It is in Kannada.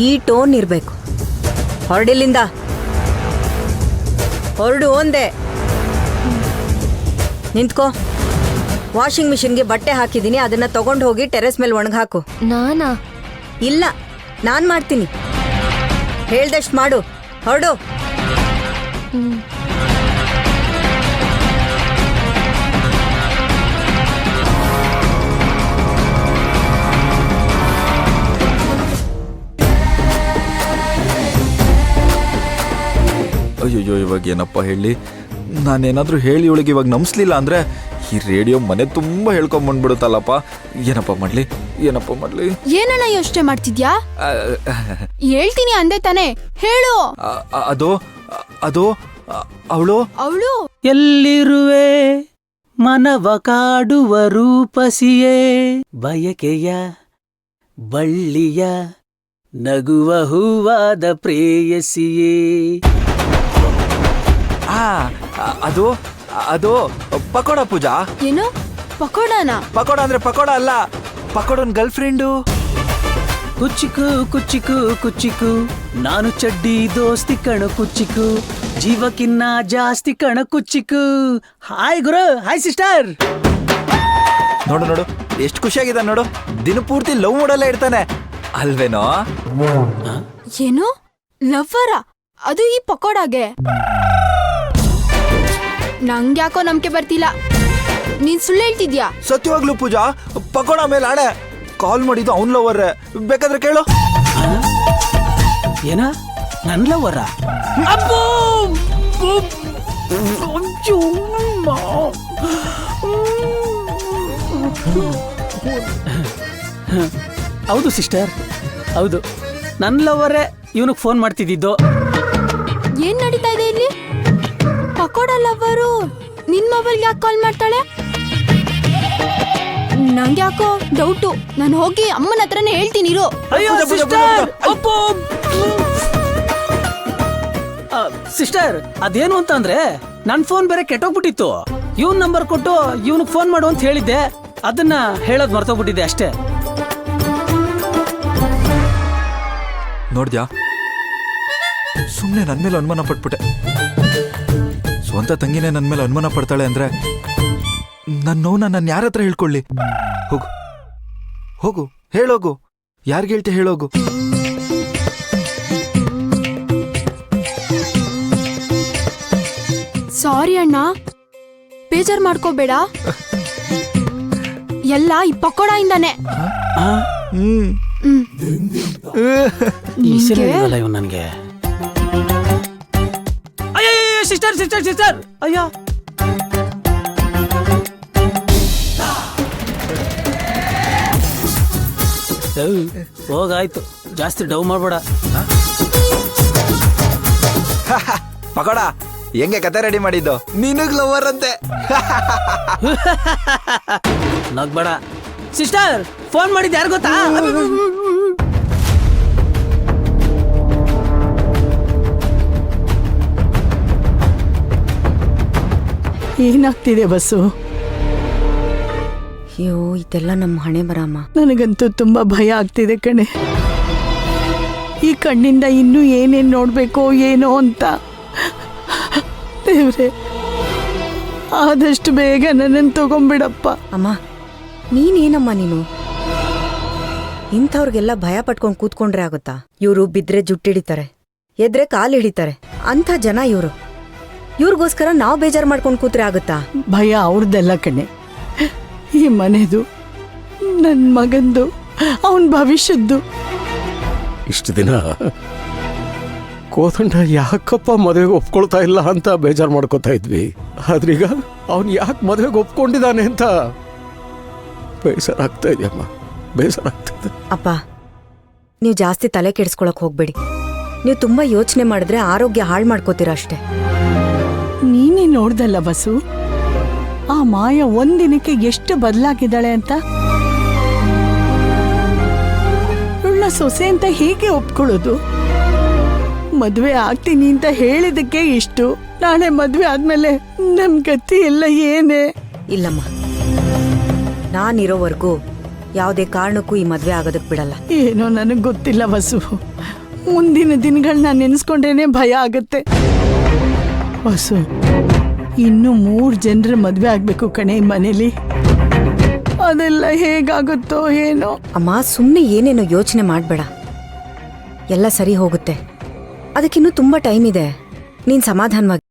ಈ ಟೋನ್ ಇರಬೇಕು. ಹೊರಡಿಲ್ಲಿಂದ, ಹೊರಡು ಒಂದೇ. ನಿಂತ್ಕೋ. ವಾಷಿಂಗ್ ಮಿಷಿನ್ಗೆ ಬಟ್ಟೆ ಹಾಕಿದ್ದೀನಿ, ಅದನ್ನ ತಗೊಂಡು ಹೋಗಿ ಟೆರೆಸ್ ಮೇಲೆ ಒಣಗಾಕು. ನಾನಾ? ಇಲ್ಲ, ನಾನ್ ಮಾಡ್ತೀನಿ. ಹೇಳ್ದಷ್ಟು ಮಾಡು. ಹೊರಡು. ಅಯ್ಯೋ, ಇವಾಗ ಏನಪ್ಪ ಹೇಳಿ? ನಾನೇನಾದರೂ ಹೇಳಿ ಇವಳಿಗೆ ಇವಾಗ ನಂಬಿಸ್ಲಿಲ್ಲ ಅಂದರೆ ಈ ರೇಡಿಯೋ ಮನೆ ತುಂಬ ಹೇಳ್ಕೊಂಬಂದ್ಬಿಡುತ್ತಲ್ಲಪ್ಪ. ಏನಪ್ಪ ಮಾಡಲಿ? ಏನಣ್ಣ ಯೋಚನೆ ಮಾಡ್ತಿದ್ಯಾ? ಹೇಳ್ತೀನಿ ಅಂದೆ ತಾನೆ, ಹೇಳು. ಅದು ಅವಳು ಎಲ್ಲಿರುವೆ ಮನವ ಕಾಡುವ ರೂಪಸಿಯೇ, ಬಯಕೆಯ ಬಳ್ಳಿಯ ನಗುವ ಹೂವಾದ ಪ್ರೇಯಸಿಯೇ. ಅದು ಪಕೋಡ ಪೂಜಾ. ಏನು ಪಕೋಡಾನ? ಪಕೋಡ ಅಂದ್ರೆ ಪಕೋಡ ಅಲ್ಲ, ಪಕೋಡನ್ ಗರ್ಲ್ ಫ್ರೆಂಡು. ಕುಚ್ಚಿಕು ಕುಚ್ಚಿಕು ಕುಚ್ಚಿಕು, ನಾನು ಚಡ್ಡಿ ದೋಸ್ತಿ ಕಣ ಕುಚ್ಚಿಕು, ಜೀವಕ್ಕಿನ್ನ ಜಾಸ್ತಿ ಕಣ ಕುಚ್ಚಿಕು. ಹಾಯ್ ಗುರು, ಹಾಯ್ ಸಿಸ್ಟರ್. ನೋಡು ಎಷ್ಟು ಖುಷಿಯಾಗಿದೆ ನೋಡು. ದಿನ ಪೂರ್ತಿ ಲವ್ ಮಾಡಲ್ಲೇ ಇರ್ತಾನೆ ಅಲ್ವೇನೋ? ಏನು ಲವ್ವರ? ಅದು ಈ ಪಕೋಡಾಗೆ? ನಂಗ್ಯಾಕೋ ನಂಬಿಕೆ ಬರ್ತಿಲ್ಲ. ನೀನ್ ಸುಳ್ಳು ಹೇಳ್ತಿದ್ಯಾ? ಸತ್ಯವಾಗ್ಲೂ ಪೂಜಾ, ಪಕೋಡ ಮೇಲೆ ಆಣೆ. ಕಾಲ್ ಮಾಡಿದ್ದು ಅವ್ನ್ ಲವರ್ರೆ, ಬೇಕಾದ್ರೆ ಕೇಳು. ಏನ ನನ್ ಲವರ? ಹೌದು ಸಿಸ್ಟರ್, ಹೌದು, ನನ್ ಲವರೇ ಇವನಿಗೆ ಫೋನ್ ಮಾಡ್ತಿದ್ದಿದ್ದು. ಏನ್ ನಡೀತಾ ಇದೆ ಇಲ್ಲಿ? ಪಕೋಡ ಲವ್ವರು ನಿನ್ ಮೊಬೈಲ್ಗೆ ಯಾಕೆ ಕಾಲ್ ಮಾಡ್ತಾಳೆ? ನಂಗೆ ಯಾಕೋ ಡೌಟು. ನಾನು ಹೋಗಿ ಅಮ್ಮನ ಹತ್ರನೇ ಹೇಳ್ತೀನಿ ಇರು. ಸಿಸ್ಟರ್, ಅದೇನು ಅಂತ ಅಂದ್ರೆ ನನ್ ಫೋನ್ ಬೇರೆ ಕೆಟ್ಟೋಗ್ಬಿಟ್ಟಿತ್ತು. ಇವನ್ ನಂಬರ್ ಕೊಟ್ಟು ಇವನಿಗೆ ಫೋನ್ ಮಾಡು ಅಂತ ಹೇಳಿದ್ದೆ, ಅದನ್ನ ಹೇಳೋದ್ ಮರ್ತೋಗ್ಬಿಟ್ಟಿದೆ ಅಷ್ಟೇ. ನೋಡ್ದ್ಯಾ, ಸುಮ್ಮನೆ ನನ್ ಮೇಲೆ ಅನುಮಾನ ಪಟ್ಬಿಟ್ಟೆ. ಸ್ವಂತ ತಂಗಿನೇ ನನ್ ಮೇಲೆ ಅನುಮಾನ ಪಡ್ತಾಳೆ ಅಂದ್ರೆ ನನ್ನ ನೋವನ್ನ ನಾನು ಯಾರ ಹತ್ರ ಹೇಳ್ಕೊಳ್ಳಿ? ಹೋಗು ಹೇಳೋಗು. ಯಾರಿಗೆ ಹೇಳ್ತೆ ಹೇಳೋಗು. ಸಾರಿ ಅಣ್ಣ, ಬೇಜಾರ್ ಮಾಡ್ಕೋಬೇಡ. ಎಲ್ಲ ಈ ಪಕೋಡ ಇಂದಾನೆ. ಇವ್ ನನ್ಗೆ ಸಿಸ್ಟರ್ ಸಿಸ್ಟರ್ ಸಿಸ್ಟರ್, ಅಯ್ಯೋ ಹೋಗಾಯ್ತು, ಜಾಸ್ತಿ ಡವ್ ಮಾಡ್ಬೇಡ. ಪಕೋಡ ಹೆಂಗೆ ಕತೆ ರೆಡಿ ಮಾಡಿದ್ದು? ನಿನಗ್ ಲವರ್ ಅಂತೆ. ನಗ್ಬೇಡ ಸಿಸ್ಟರ್. ಫೋನ್ ಮಾಡಿದ್ದು ಯಾರು ಗೊತ್ತಾ? ಏನಾಗ್ತಿದೆ ಬಸ್ಸು? ಅಯ್ಯೋ, ಇದೆಲ್ಲ ನಮ್ಮ ಹಣೆ ಬರಮ್ಮ. ನನಗಂತೂ ತುಂಬಾ ಭಯ ಆಗ್ತಿದೆ ಕಣೆ. ಈ ಕಣ್ಣಿಂದ ಇನ್ನೂ ಏನೇನ್ ನೋಡ್ಬೇಕೋ ಏನೋ ಅಂತ. ದೇವ್ರೆ, ಆದಷ್ಟು ಬೇಗ ನನ್ನನ್ನು ತಗೊಂಡ್ಬಿಡಪ್ಪ. ಅಮ್ಮ, ನೀನೇನಮ್ಮ ನೀನು? ಇಂಥವ್ರಿಗೆಲ್ಲ ಭಯ ಪಟ್ಕೊಂಡು ಕೂತ್ಕೊಂಡ್ರೆ ಆಗುತ್ತಾ? ಇವರು ಬಿದ್ರೆ ಜುಟ್ಟಿಡಿತಾರೆ, ಎದ್ರೆ ಕಾಲು ಹಿಡಿತಾರೆ. ಅಂಥ ಜನ ಇವರು. ಇವ್ರಿಗೋಸ್ಕರ ನಾವು ಬೇಜಾರು ಮಾಡ್ಕೊಂಡು ಕೂತ್ರೆ ಆಗುತ್ತಾ? ಭಯ ಅವ್ರದ್ದೆಲ್ಲ ಕಣೆ, ಈ ಮನೆದು, ನನ್ನ ಮಗಂದು, ಅವನ ಭವಿಷ್ಯದ್ದು. ಇಷ್ಟು ದಿನ ಕೋದಂಡ ಯಾಕಪ್ಪ ಮದುವೆಗೆ ಒಪ್ಕೊಳ್ತಾ ಇಲ್ಲ ಅಂತ ಬೇಜಾರು ಮಾಡ್ಕೋತಾ ಇದ್ವಿ. ಆದ್ರೀಗ ಅವನು ಯಾಕೆ ಮದುವೆಗೆ ಒಪ್ಕೊಂಡಿದ್ದಾನೆ ಅಂತ ಬೇಸರಾಗ್ತಾ ಇದೆಯಮ್ಮ, ಬೇಸರಾಗ್ತದೆ. ಅಪ್ಪ, ನೀವು ಜಾಸ್ತಿ ತಲೆ ಕೆಡಿಸ್ಕೊಳಕ್ ಹೋಗ್ಬೇಡಿ. ನೀವು ತುಂಬಾ ಯೋಚನೆ ಮಾಡಿದ್ರೆ ಆರೋಗ್ಯ ಹಾಳು ಮಾಡ್ಕೋತೀರ ಅಷ್ಟೇ. ನೀನೇ ನೋಡ್ದಲ್ಲ ಬಸು, ಆ ಮಾಯ ಒಂದಿನಕ್ಕೆ ಎಷ್ಟು ಬದಲಾಗಿದ್ದಾಳೆ ಅಂತ. ಇವಳ ಸೊಸೆ ಅಂತ ಹೇಗೆ ಒಪ್ಕೊಳ್ಳೋದು? ಮದ್ವೆ ಆಗ್ತೀನಿ ಅಂತ ಹೇಳಿದಕ್ಕೆ ಇಷ್ಟು, ನಾಳೆ ಮದ್ವೆ ಆದ್ಮೇಲೆ ನಮ್ ಗತಿ ಎಲ್ಲ ಏನೇ? ಇಲ್ಲಮ್ಮ, ನಾನಿರೋವರೆಗೂ ಯಾವುದೇ ಕಾರಣಕ್ಕೂ ಈ ಮದ್ವೆ ಆಗೋದಕ್ ಬಿಡಲ್ಲ. ಏನೋ ನನಗೆ ಗೊತ್ತಿಲ್ಲ ವಸು. ಮುಂದಿನ ದಿನಗಳನ್ನ ನೆನೆಸ್ಕೊಂಡೇನೆ ಭಯ ಆಗತ್ತೆ. ವಸು, ಇನ್ನು 3 ಜನರ ಮದ್ವೆ ಆಗ್ಬೇಕು ಕಣೆ ಈ ಮನೇಲಿ. ಅದೆಲ್ಲ ಹೇಗಾಗುತ್ತೋ ಏನೋ. ಅಮ್ಮ, ಸುಮ್ಮನೆ ಏನೇನೋ ಯೋಚನೆ ಮಾಡ್ಬೇಡ, ಎಲ್ಲ ಸರಿ ಹೋಗುತ್ತೆ. ಅದಕ್ಕಿನ್ನೂ ತುಂಬಾ ಟೈಮ್ ಇದೆ. ನೀನ್ ಸಮಾಧಾನವಾಗಿ